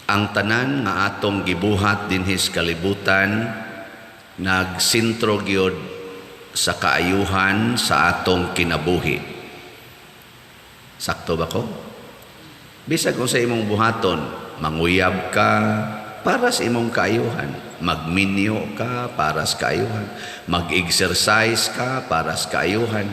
ang tanan nga atong gibuhat dinhis kalibutan nagsintro gyud sa kaayuhan sa atong kinabuhi. Sakto ba ko? Bisag kung sa imong buhaton, manguyab ka para sa imong kaayuhan, magminyo ka para sa kaayuhan, mag-exercise ka para sa kaayuhan,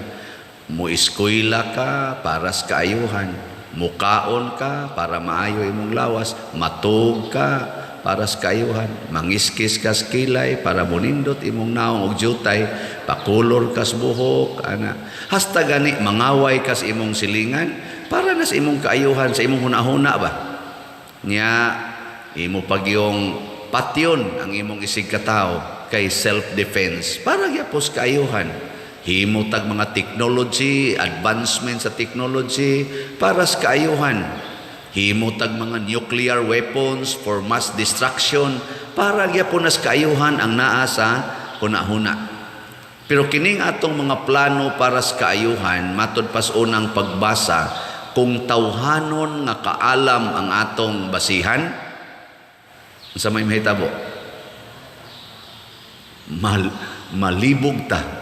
muiskwela ka para sa kaayuhan, mukaon ka para maayo imong lawas, matug ka para sa kaayuhan, mangiskis ka sa kilay para munindot imong naong og jutay, pakulor ka sa buhok, ana. Hasta gani mangaway ka sa imong silingan para na sa imong kaayuhan, sa imong hunahuna ba? Nya imo pagyong patyon ang imong isig katao kay self-defense para gyapos kaayuhan. Himo tag mga technology, advancement sa technology para sa kaayuhan. Himo tag mga nuclear weapons for mass destruction para gyapon sa kaayuhan ang naa sa hunahuna. Pero kining atong mga plano para sa kaayuhan matud pas unang pagbasa, kung tawhanon nga kaalam ang atong basihan, sa may mahitabo, malibog ta,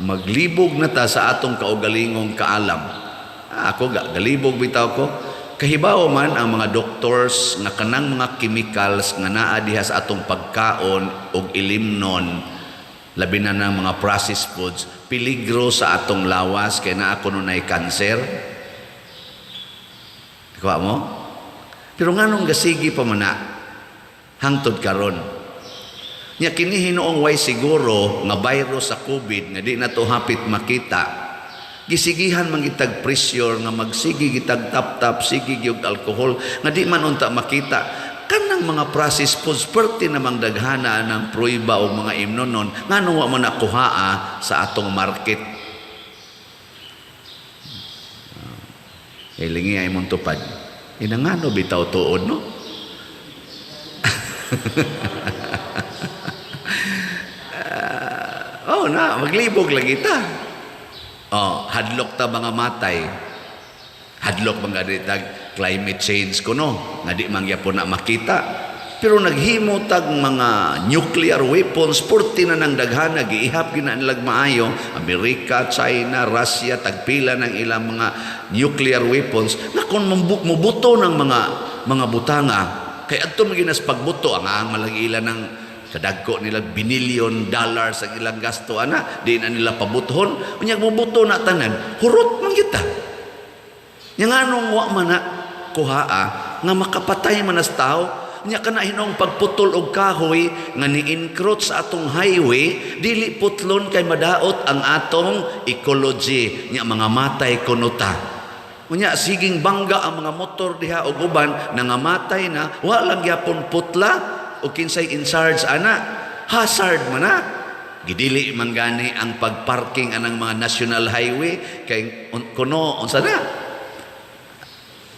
maglibog na ta sa atong kaugalingong kaalam. Ako galibog bitaw ko. Kahibaw man ang mga doctors nga kanang mga chemicals nga naa diha sa atong pagkaon og ilimnon, labi na ng mga processed foods, peligro sa atong lawas kay naa kununay kanser. Kuha mo? Pero nganong gasigi pa man na hangtod karon. Nya kini hinuong way siguro nga virus sa COVID nga di na to hapit makita. Gisigihan man gitag pressure nga magsigi gitag tap-tap, sige gyud alcohol nga di man unta makita. Kanang mga processed foods perti namang daghana ng pruiba o mga imnonon ngano wa man nakuhaa sa atong market. Ilingi ay mong tupad. Inangano bitaw tuod, no? Maglibog lagi ta. Hadlok ta mga matay. Hadlok mga ditag climate change ko, no? Nga di mangyapon na makita. Pero naghimo tag mga nuclear weapons, purti na ng daghana, giihap ginanilag maayo, Amerika, China, Russia, tagpila ng ilang mga nuclear weapons, na kung mubuto ng mga butanga, kaya ato maginas pagbuto, ang malagila ng kadagko nila $1 billion ang ilang gasto, ana, di na nila pabuton, unyag mubuto na tanan, hurot man kita. Yang anong wa man na kuhaa, nga makapatay man as tao, nya kana hinong pagputol og kahoy nga ni-encroach sa atong highway, dili putlon kay madaot ang atong ecology, nya mga matay kunuta. Unya siging bangga ang mga motor diha og uban nangamatay na, wa lang gyapon putla o kinsay in charge ana, hazard man na. Gidili man gani ang pagparking anang mga national highway kay kuno unsa na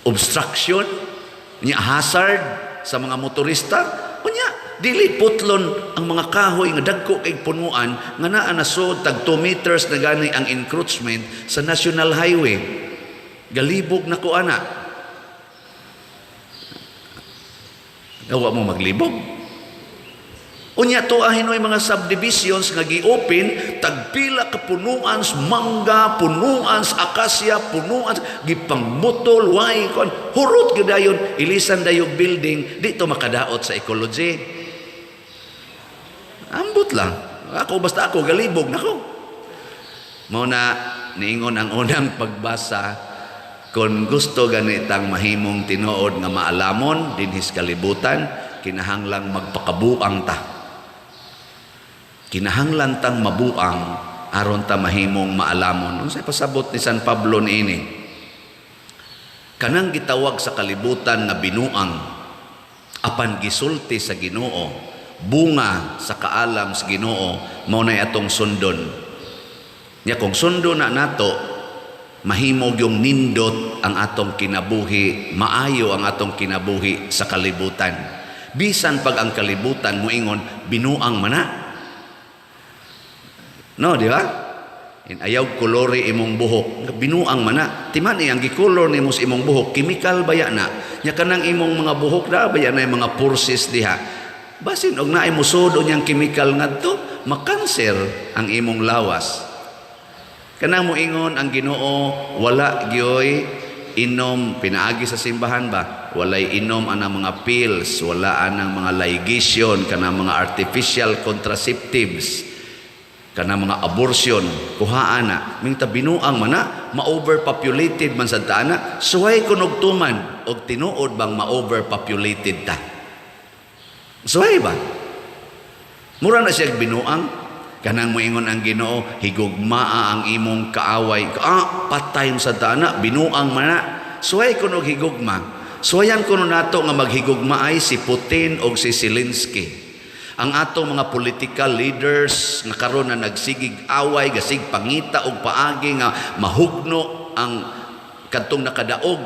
obstruction, nya hazard sa mga motorista. Unya dili putlon ang mga kahoy nga dagko kay punuan nga naa nasod tag 2 meters na gani ang encroachment sa national highway. Galibog na ko ana. Wa mo maglibog. Unya to ahinoy mga subdivisions nga gi-open, tagpila ka punuan sa mangga, punuan sa akasya, punuan gipangmutol, way kon hurot gyud dayon, ilisan dayog building, dito makadaot sa ecology. Ambot lang. Ako basta ako galibog nako. Mao na niingon ang unang pagbasa, kung gusto ganitang mahimong tinuod nga maalamon dinhis kalibutan, kinahanglang magpakabuang ta. Kinahanglan tang mabuang aron ta mahimong maalamon. Unsay pasabot ni San Pablo niini? Kanang gitawag sa kalibutan nga binuang, apan gisulti sa Ginoo, bunga sa kaalam sa Ginoo, mao nay atong sundon. Nya kung sundo na nato, mahimog yung nindot ang atong kinabuhi, maayo ang atong kinabuhi sa kalibutan. Bisan pag ang kalibutan moingon binuang man na. No, di ba? Ayaw kolore imong buhok. Binuang man na. Timan ang gikolor ni mo sa imong buhok. Chemical baya na. Nya kanang imong mga buhok na baya na yung mga purses diha. Basin og naay musod o niyang chemical ngadto, makanser ang imong lawas. Kanang moingon ang Ginoo, wala gyoy inom pinaagi sa simbahan ba? Walay inom anang mga pills, wala anang mga ligation, kanang mga artificial contraceptives. Kana mga abortion, kuhaan na, ming binuang man na, ma-overpopulated man sa taana, suway kunog tuman, o tinuod bang ma-overpopulated ta? Suway ba? Mura na siya binuang, kanang moingon ang Ginoo, higugmaa ang imong kaaway, patay mo sa taana, binuang man na, suway kunog higugma, suwayan kuno nato nga maghigugma ay si Putin o si Zelensky. Ang atong mga political leaders nga karon na nagsigig away, gasig pangita og paagi nga mahugno ang kadtong nakadaog.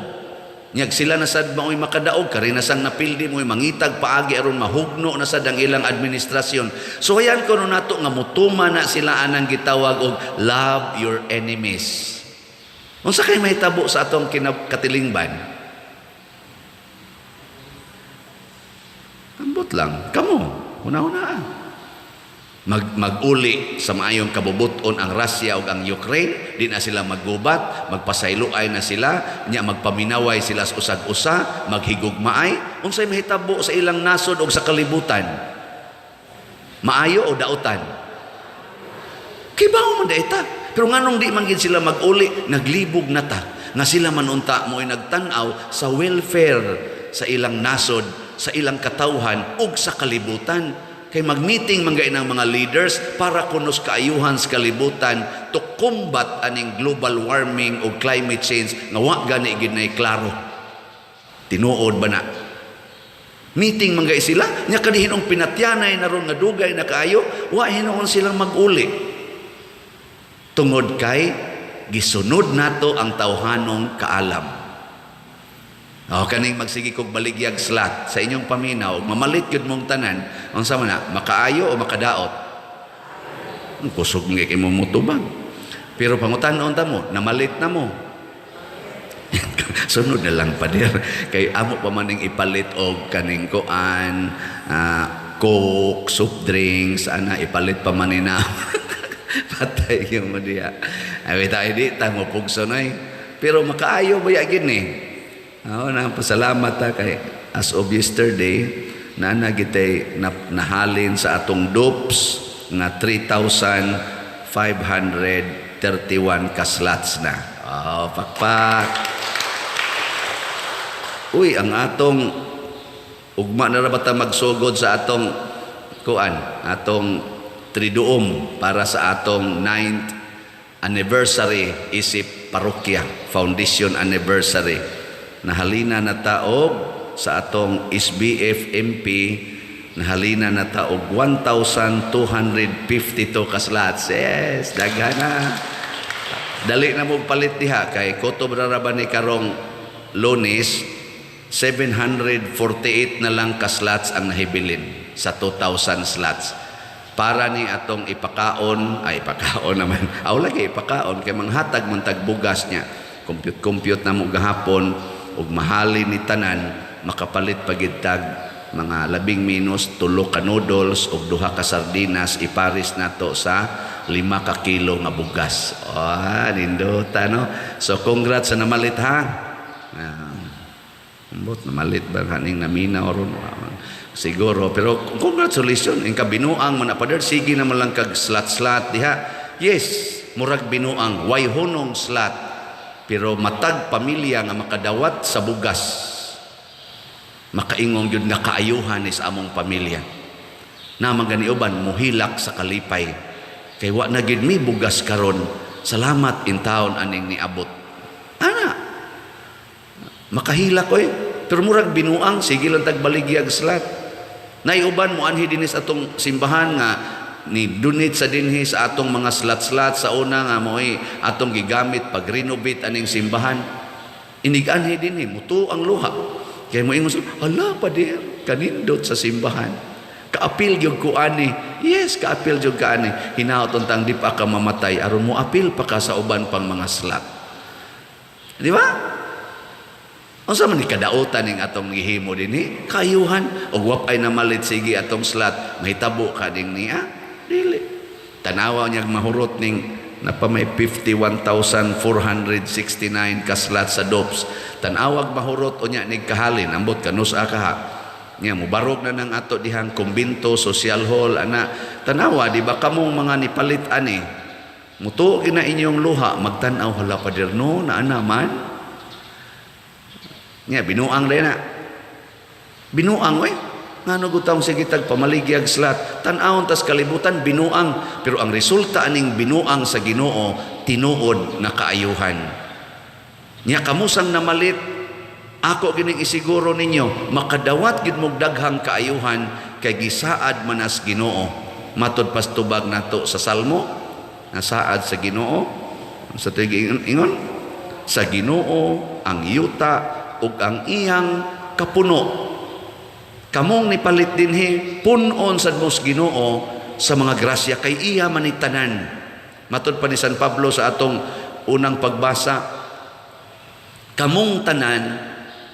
Nyag sila na sad maoy makadaog, kari na sang napildi mo'y mangitag paagi aron mahugno na sad ang ilang administrasyon. So ayan kuno nato nga mutuma na sila anang gitawag og love your enemies. Unsa kay mahitabo sa atong katilingban? Ambot lang, kamo. Una-una mag-uli sa maayong kabubuton ang Russia ug ang Ukraine, di na sila maggubat, magpasayloay na sila, nya magpaminaway sila sa usag-usa, maghigugmaay. Unsay mahitabo sa ilang nasod ug sa kalibutan? Maayo o dautan? Kibaw man daita. Pero nganong di man gid sila mag-uli, naglibog na ta nga sila manunta mo'y nagtan-aw sa welfare sa ilang nasod, sa ilang katawhan ug sa kalibutan. Kay mag-meeting man ng mga leaders para kunos kaayuhan sa kalibutan to combat aning global warming o climate change nga wa gani gid nay klaro. Tinuod ba na? Meeting man sila, nya kadihinong pinatyanay na ron nga dugay na kaayo, wa hinuon silang mag-uli. Tungod kay gisunod nato ang tawhanong kaalam. Kaning magsigi kog baligyag slat sa inyong paminaw, mamalit yun mong tanan, ang sama na, makaayo o makadaot? Kusog nga kay mong mutubag. Pero pangutanon ta mo, namalit na mo. Sunod na lang pa dir. Kay amo pa maning ipalit og kaning kuan, coke, soft drinks, ipalit pa manina. Patay yung mo diya. Ay, tayo di, tayo mo pugsonoy. Pero makaayo ba yagin eh? Pasalamat ta kay as of yesterday na nagitay nahalin sa atong dopes nga 3,531 kaslots na. Pakpak. Uy, ang atong ugma na ra bata magsugod sa atong atong triduom para sa atong 9th anniversary isip parokya foundation anniversary. Nahalina na taog sa atong SBF MP, nahalina na taog 1,252 kaslots. Yes, dagana. Dali na mo palit diha kay kutob ra ba ni karong Lunes 748 na lang kaslots ang nahibilin sa 2,000 slots. Para ni atong ipakaon naman. Lagi ipakaon kay manghatag man tag bugas niya. Compute na mo gahapon ug mahalin ni tanan makapalit pagitag mga 10 tulo ka noodles ug 2 ka sardinas iparis nato sa 5 ka kilo nga bugas. Nindota no. So congrats sa namalit ha. Namalit ba kaning namina oron siguro, pero congratulations in kabinuang man apader sige naman lang kag slat diha. Yes, murag binuang way hunong slat. Pero matag pamilya nga makadawat sa bugas, makaingong yun nga kaayuhan is among pamilya. Na maganiuban, muhilak sa kalipay. Kay wa na gid mi bugas karon, salamat in taon aning niabot. Makahilak ko pero murag binuang, sige lang tagbaligya slat. Naiuban mo anhi dinis atong simbahan nga, ni donate sa dinhi sa atong mga slat-slat sa una nga mo'y atong gigamit pag-renovate aning simbahan. Iniganhi dinhi muto ang luha. Kaya mo ingon, hala pa dir kanindot sa simbahan. Kaapil gyud ko ani. Yes, kaapil gyud ka ani. Hinaot untang di pa ka mamatay aron mo apil pa ka sa uban pang mga slat. Di ba? Unsa man ni kadautan ning atong gihimo dinhi? Kaayuhan og wapay na malit sige atong slat, mahitabo ka ding niya. Dili. Tanawa niya mahurot ning napamay 51,469 ka slat sa DOPS. Tanawag mahurot unya nig kahalin ambot kanus ka ha. Nya mubarog na nang ato dihang kumbinto, social hall ana. Tanawa di ba kamong mga nipalit ani? Mutuo gina inyong luha magtan-aw hala paderno na ana man. Nya binuang din na. Binuang we. Ngano gutang sige tag pamaligyag slat. Tan-awon tas kalibutan binuang, pero ang resulta aning binuang sa Ginoo tinuod na kaayuhan. Nya kamusang namalit ako gining isiguro ninyo makadawat gid mog daghang kaayuhan kay gisaad manas Ginoo. Matud pas tubag nato sa Salmo, nasaad sa Ginoo sa ingon sa Ginoo ang yuta ug ang iyang kapuno. Kamong nipalit dinhi punon sad mos Ginoo sa mga grasya kay iya manitanan. Matud pa ni San Pablo sa atong unang pagbasa, kamong tanan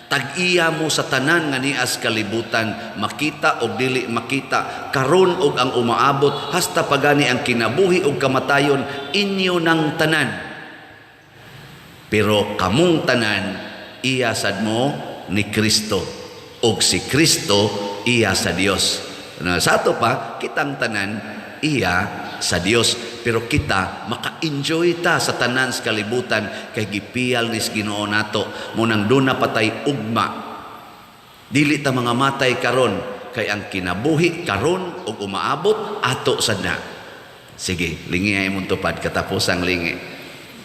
tag-iya mo sa tanan nga nias kalibutan, makita og dili makita, karon og ang umaabot hasta pagani ang kinabuhi og kamatayon inyo nang tanan. Pero kamong tanan iya sad mo ni Kristo. Og si Kristo iya sa Dios. Sa ato pa kitang tanan iya sa Dios, pero kita maka-enjoy ta sa tanan sa kalibutan kay gipiyal nis Ginoo nato munang duna patay ugma. Dili ta mga matay karon kay ang kinabuhi karon og umaabot ato sad na. Sige, lingi ay mong tupad katapusang lingi.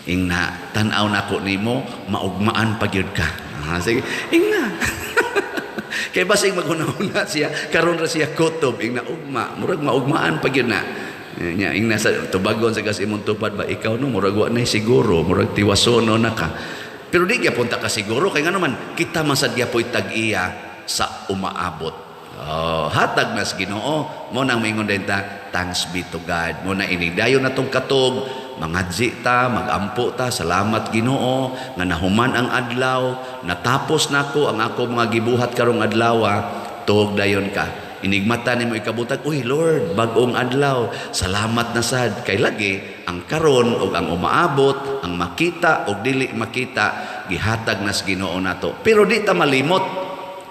Ingna tan-aw nako nimo maugmaan pagyud ka. Sige, ingna. Kay basig maghuna-huna siya karon ra siya kutob ingna ugma murag maugmaan pag yun na nya ingna sa tubagon sa gas imong tupad ba ikaw no murag wa nay siguro murag tiwasono na ka pero di gyapon ta ka siguro kay ngano man kita man sad gyapoy tag-iya sa umaabot. Hatag nas Ginoo mo nang mingon din ta thanks be to God mo na inidayon natong katog mangadji ta, magampo ta, salamat Ginoo nga nahuman ang adlaw, natapos nako ang ako mga gibuhat karong adlaw, tuog dayon ka. Inigmata nimo ikabutag, uy Lord, bag-ong adlaw, salamat na sad kay lagi ang karon ug ang umaabot, ang makita ug dili makita gihatag nas Ginoo nato. Pero di ta malimot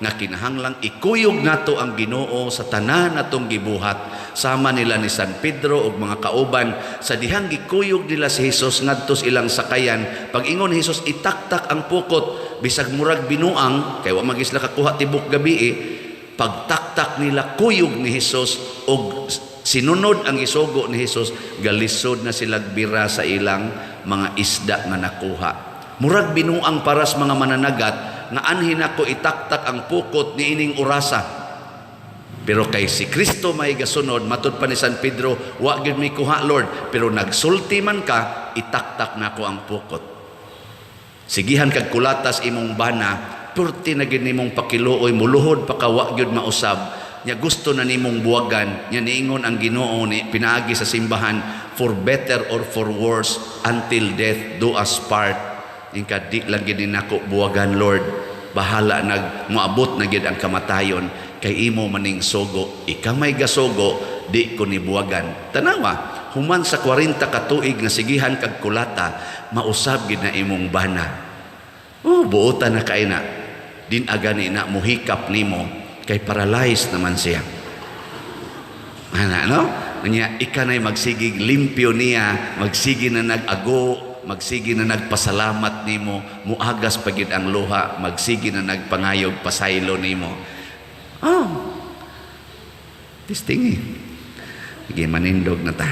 nga kinahanglang ikuyog nato ang Ginoo sa tanan natong gibuhat. Sama nila ni San Pedro ug mga kauban sa dihang gikuyog nila si Hesus ngadto ilang sakayan. Pag ingon Hesus itaktak ang pukot bisag murag binuang kay wa magisla kakuha tibok gabi pagtaktak nila kuyog ni Hesus ug sinunod ang isugo ni Hesus galisod na sila bira sa ilang mga isda nga nakuha. Murag binuang paras mga mananagat nga anhin ako itaktak ang pukot ni ining orasa. Pero kay si Kristo may gasunod, matud pa ni San Pedro, wa gyud mi kuha Lord, pero nagsulti man ka, itaktak nako ang pukot. Sigihan kag kulatas imong bana, purti na gyud nimong pakiluoy, muluhod pa ka wa gyud mausab. Nya gusto na nimong buwagan, nya niingon ang Ginoo ni pinaagi sa simbahan, for better or for worse, until death do us part. Ingka di lang gyud nako buwagan Lord. Bahala moabot na gyud ang kamatayon. Kay imo maning sogo, ikaw may gasogo, di ko nibuwagan. Tanawa, human sa 40 ka tuig nga sigihan kag kulata, mausab gid na imong bana. Buotan na kay na. Din agani na muhikap nimo, kay paralyzed naman siya. Ana, no? Nya ikanay magsigig limpyo niya, magsigi na nag-ago, magsigi na nagpasalamat nimo, muagas pagid ang luha, magsigi na nagpangayog pasaylo nimo. Testing Sige, manindog na ta.